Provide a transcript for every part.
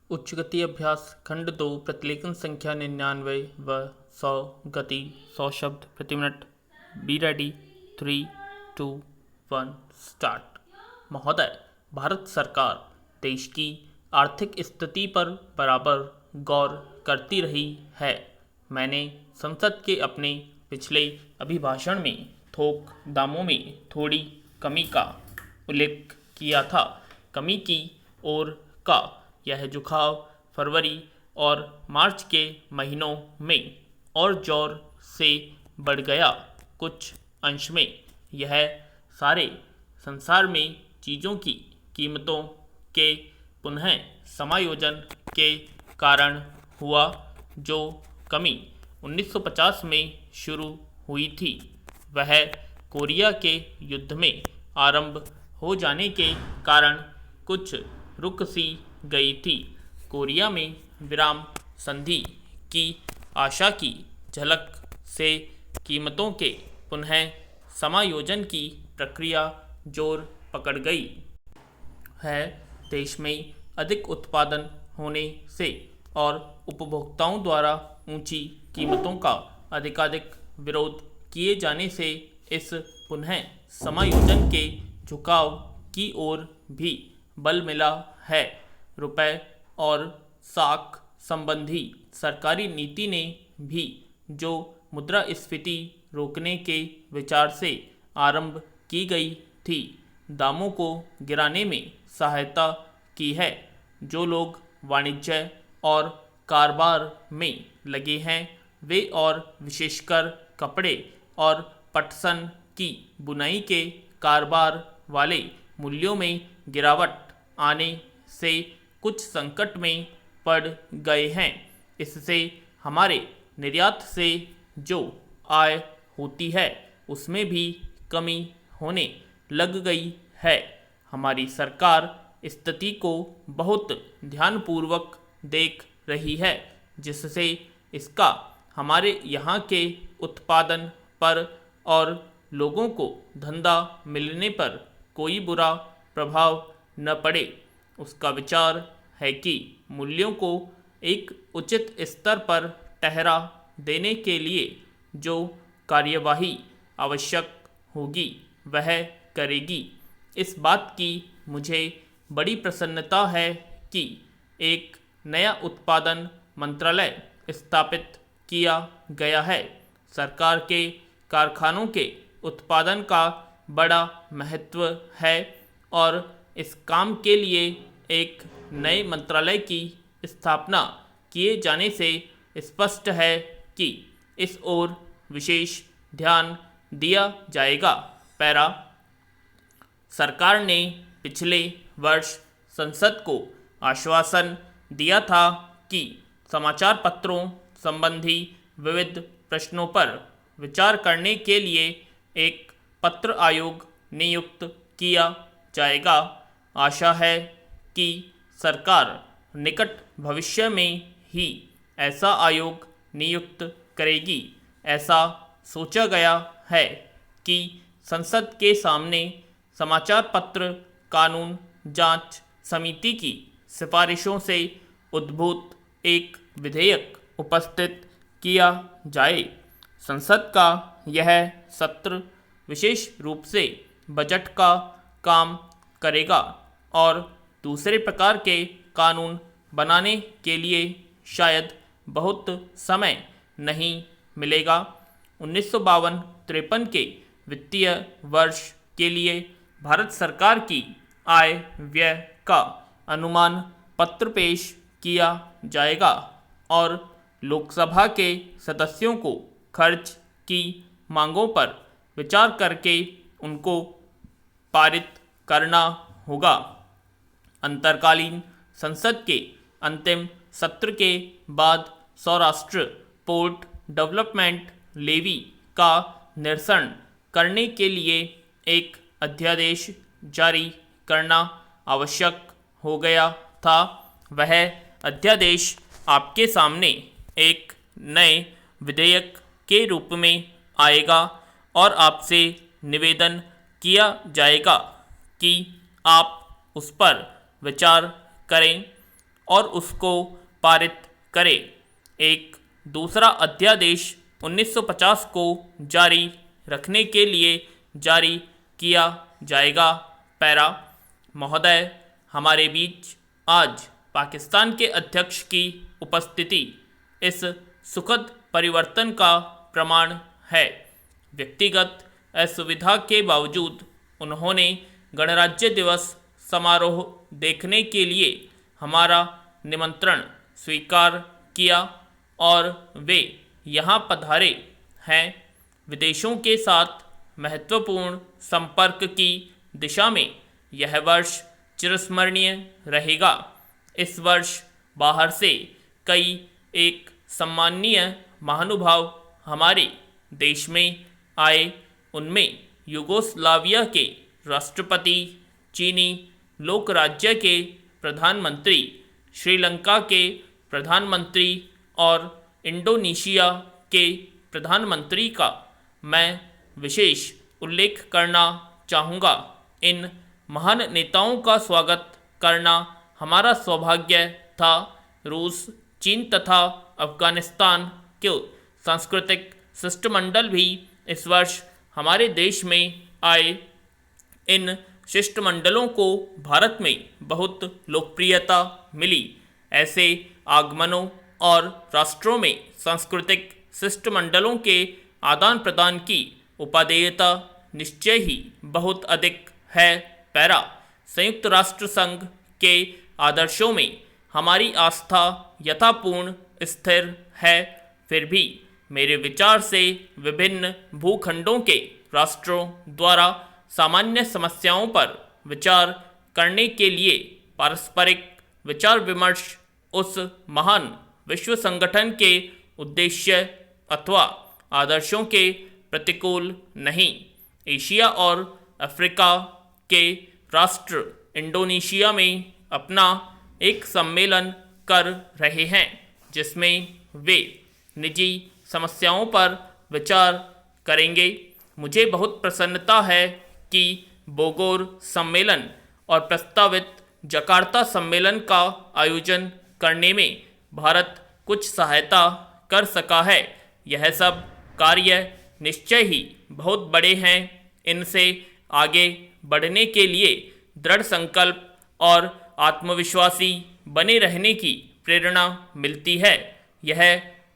उच्च गति अभ्यास खंड 2 प्रतिलेखन संख्या 99 व 100 गति 100 शब्द प्रति मिनट। Be ready. 3, 2, 1 स्टार्ट। महोदय, भारत सरकार देश की आर्थिक स्थिति पर बराबर गौर करती रही है। मैंने संसद के अपने पिछले अभिभाषण में थोक दामों में थोड़ी कमी का उल्लेख किया था। कमी की ओर का यह झुकाव फरवरी और मार्च के महीनों में और जोर से बढ़ गया। कुछ अंश में यह सारे संसार में चीज़ों की कीमतों के पुनः समायोजन के कारण हुआ। जो कमी 1950 में शुरू हुई थी वह कोरिया के युद्ध में आरंभ हो जाने के कारण कुछ रुक सी गई थी। कोरिया में विराम संधि की आशा की झलक से कीमतों के पुनः समायोजन की प्रक्रिया जोर पकड़ गई है। देश में अधिक उत्पादन होने से और उपभोक्ताओं द्वारा ऊंची कीमतों का अधिकाधिक विरोध किए जाने से इस पुनः समायोजन के झुकाव की ओर भी बल मिला है। रुपए और साख संबंधी सरकारी नीति ने भी, जो मुद्रास्फीति रोकने के विचार से आरंभ की गई थी, दामों को गिराने में सहायता की है। जो लोग वाणिज्य और कारोबार में लगे हैं वे और विशेषकर कपड़े और पटसन की बुनाई के कारोबार वाले मूल्यों में गिरावट आने से कुछ संकट में पड़ गए हैं। इससे हमारे निर्यात से जो आय होती है उसमें भी कमी होने लग गई है। हमारी सरकार स्थिति को बहुत ध्यानपूर्वक देख रही है, जिससे इसका हमारे यहाँ के उत्पादन पर और लोगों को धंधा मिलने पर कोई बुरा प्रभाव न पड़े। उसका विचार है कि मूल्यों को एक उचित स्तर पर ठहरा देने के लिए जो कार्यवाही आवश्यक होगी वह करेगी। इस बात की मुझे बड़ी प्रसन्नता है कि एक नया उत्पादन मंत्रालय स्थापित किया गया है। सरकार के कारखानों के उत्पादन का बड़ा महत्व है और इस काम के लिए एक नए मंत्रालय की स्थापना किए जाने से स्पष्ट है कि इस ओर विशेष ध्यान दिया जाएगा। पैरा। सरकार ने पिछले वर्ष संसद को आश्वासन दिया था कि समाचार पत्रों संबंधी विविध प्रश्नों पर विचार करने के लिए एक पत्र आयोग नियुक्त किया जाएगा। आशा है कि सरकार निकट भविष्य में ही ऐसा आयोग नियुक्त करेगी। ऐसा सोचा गया है कि संसद के सामने समाचार पत्र कानून जांच समिति की सिफारिशों से उद्भूत एक विधेयक उपस्थित किया जाए। संसद का यह सत्र विशेष रूप से बजट का काम करेगा और दूसरे प्रकार के कानून बनाने के लिए शायद बहुत समय नहीं मिलेगा। 1952-53 के वित्तीय वर्ष के लिए भारत सरकार की आय व्यय का अनुमान पत्र पेश किया जाएगा और लोकसभा के सदस्यों को खर्च की मांगों पर विचार करके उनको पारित करना होगा। अंतरकालीन संसद के अंतिम सत्र के बाद सौराष्ट्र पोर्ट डेवलपमेंट लेवी का निरसन करने के लिए एक अध्यादेश जारी करना आवश्यक हो गया था। वह अध्यादेश आपके सामने एक नए विधेयक के रूप में आएगा और आपसे निवेदन किया जाएगा कि आप उस पर विचार करें और उसको पारित करे। एक दूसरा अध्यादेश 1950 को जारी रखने के लिए जारी किया जाएगा। पैरा। महोदय, हमारे बीच आज पाकिस्तान के अध्यक्ष की उपस्थिति इस सुखद परिवर्तन का प्रमाण है। व्यक्तिगत असुविधा के बावजूद उन्होंने गणराज्य दिवस समारोह देखने के लिए हमारा निमंत्रण स्वीकार किया और वे यहाँ पधारे हैं। विदेशों के साथ महत्वपूर्ण संपर्क की दिशा में यह वर्ष चिरस्मरणीय रहेगा। इस वर्ष बाहर से कई एक सम्माननीय महानुभाव हमारे देश में आए। उनमें युगोस्लाविया के राष्ट्रपति, चीनी लोकराज्य के प्रधानमंत्री, श्रीलंका के प्रधानमंत्री और इंडोनेशिया के प्रधानमंत्री का मैं विशेष उल्लेख करना चाहूँगा। इन महान नेताओं का स्वागत करना हमारा सौभाग्य था। रूस, चीन तथा अफगानिस्तान के सांस्कृतिक शिष्टमंडल भी इस वर्ष हमारे देश में आए। इन शिष्टमंडलों को भारत में बहुत लोकप्रियता मिली। ऐसे आगमनों और राष्ट्रों में सांस्कृतिक शिष्टमंडलों के आदान प्रदान की उपादेयता निश्चय ही बहुत अधिक है। पैरा। संयुक्त राष्ट्र संघ के आदर्शों में हमारी आस्था यथापूर्ण स्थिर है। फिर भी मेरे विचार से विभिन्न भूखंडों के राष्ट्रों द्वारा सामान्य समस्याओं पर विचार करने के लिए पारस्परिक विचार विमर्श उस महान विश्व संगठन के उद्देश्य अथवा आदर्शों के प्रतिकूल नहीं। एशिया और अफ्रीका के राष्ट्र इंडोनेशिया में अपना एक सम्मेलन कर रहे हैं जिसमें वे निजी समस्याओं पर विचार करेंगे। मुझे बहुत प्रसन्नता है कि बोगोर सम्मेलन और प्रस्तावित जकार्ता सम्मेलन का आयोजन करने में भारत कुछ सहायता कर सका है। यह सब कार्य निश्चय ही बहुत बड़े हैं। इनसे आगे बढ़ने के लिए दृढ़ संकल्प और आत्मविश्वासी बने रहने की प्रेरणा मिलती है। यह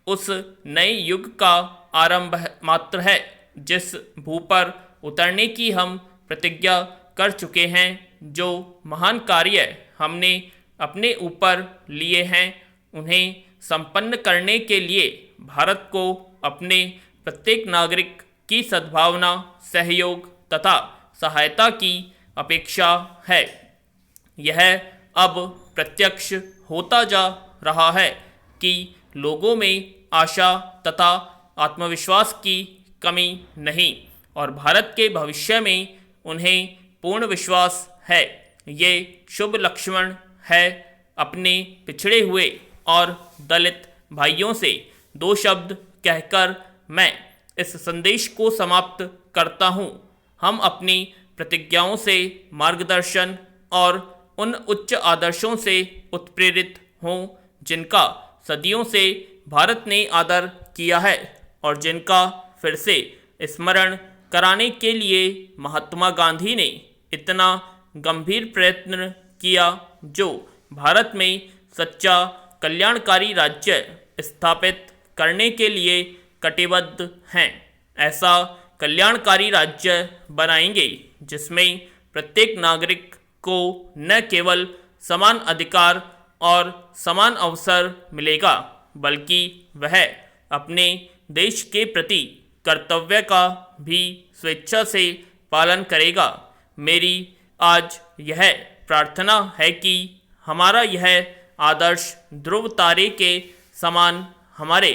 उस नए युग का आरंभ मात्र है जिस भू पर उतरने की हम प्रतिज्ञा कर चुके हैं। जो महान कार्य हमने अपने ऊपर लिए हैं उन्हें संपन्न करने के लिए भारत को अपने प्रत्येक नागरिक की सद्भावना, सहयोग तथा सहायता की अपेक्षा है। यह अब प्रत्यक्ष होता जा रहा है कि लोगों में आशा तथा आत्मविश्वास की कमी नहीं और भारत के भविष्य में उन्हें पूर्ण विश्वास है। ये शुभ लक्षण है। अपने पिछड़े हुए और दलित भाइयों से दो शब्द कहकर मैं इस संदेश को समाप्त करता हूँ। हम अपनी प्रतिज्ञाओं से मार्गदर्शन और उन उच्च आदर्शों से उत्प्रेरित हों जिनका सदियों से भारत ने आदर किया है और जिनका फिर से स्मरण कराने के लिए महात्मा गांधी ने इतना गंभीर प्रयत्न किया, जो भारत में सच्चा कल्याणकारी राज्य स्थापित करने के लिए कटिबद्ध हैं। ऐसा कल्याणकारी राज्य बनाएंगे जिसमें प्रत्येक नागरिक को न केवल समान अधिकार और समान अवसर मिलेगा बल्कि वह अपने देश के प्रति कर्तव्य का भी स्वेच्छा से पालन करेगा। मेरी आज यह प्रार्थना है कि हमारा यह आदर्श ध्रुव तारे के समान हमारे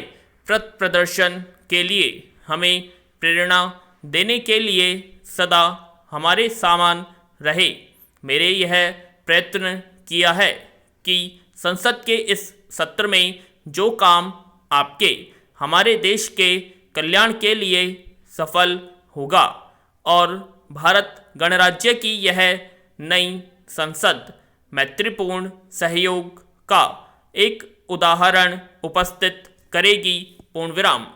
प्रत प्रदर्शन के लिए हमें प्रेरणा देने के लिए सदा हमारे सामान रहे। मेरे यह प्रयत्न किया है कि संसद के इस सत्र में जो काम आपके हमारे देश के कल्याण के लिए सफल होगा और भारत गणराज्य की यह नई संसद मैत्रीपूर्ण सहयोग का एक उदाहरण उपस्थित करेगी, पूर्ण विराम।